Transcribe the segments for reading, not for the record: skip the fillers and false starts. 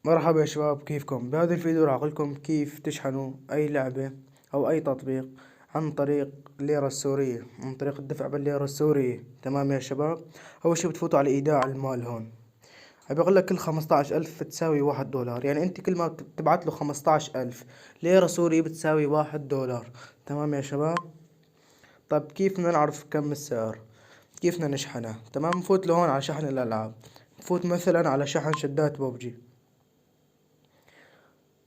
مرحبا يا شباب، كيفكم؟ بهذا الفيديو راح أقولكم كيف تشحنوا أي لعبة أو أي تطبيق عن طريق الليرة السورية، عن طريق الدفع بالليرة السورية. تمام يا شباب. أول شي بتفوتوا على إيداع المال هون. أبي أقول لك كل 15,000 بتساوي $1، يعني أنت كل ما بتبعت له 15,000 ليرة سورية بتساوي $1. تمام يا شباب. طيب كيف بدنا نعرف كم السعر؟ كيف بدنا نشحنها؟ تمام، نفوت لهون على شحن الألعاب. نفوت مثلا على شحن شدات ببجي.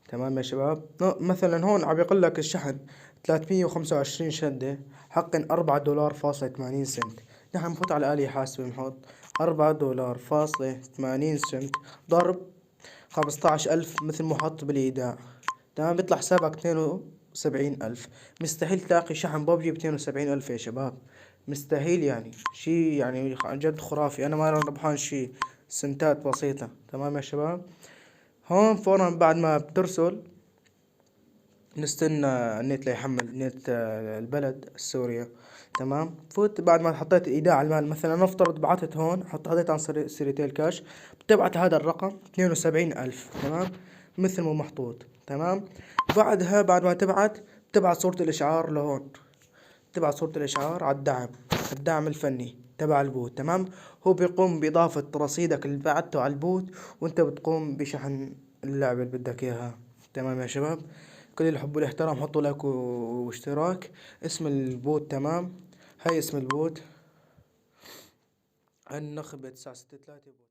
تمام يا شباب. مثلا هون عم يقول لك الشحن 325 شدة حقا $4.80. نحن نفوت على آلية حاسبة نحط $4.80 ضرب 15,000 مثل ما حط بالإيداع. تمام، بيطلع حسابك 72,000. مستحيل تلاقي شحن ببجي ب72,000 يا شباب، مستحيل. يعني شي يعني عن جد خرافي. أنا ما ربحان شي، سنتات بسيطة. تمام يا شباب. هون فورا بعد ما بترسل نستنى النت ليحمل نت البلد السورية. تمام، فوت بعد ما حطيت ايداع المال. مثلا نفترض بعثت هون، حطيت عن سيرتيل كاش، بتبعت هذا الرقم 72,000. تمام، مثل ما محطوط. تمام، بعدها بعد ما بتبعت صورة الإشعار لهون. تبعت صورة الإشعار على الدعم الفني تبع البوت. تمام، هو بيقوم بإضافة رصيدك اللي بعته على البوت، وانت بتقوم بشحن اللعبة اللي بدك إياها. تمام يا شباب. كل الحب والاحترام، حطوا لايك واشتراك. اسم البوت، تمام، هاي اسم البوت، النخبة 963 بوت.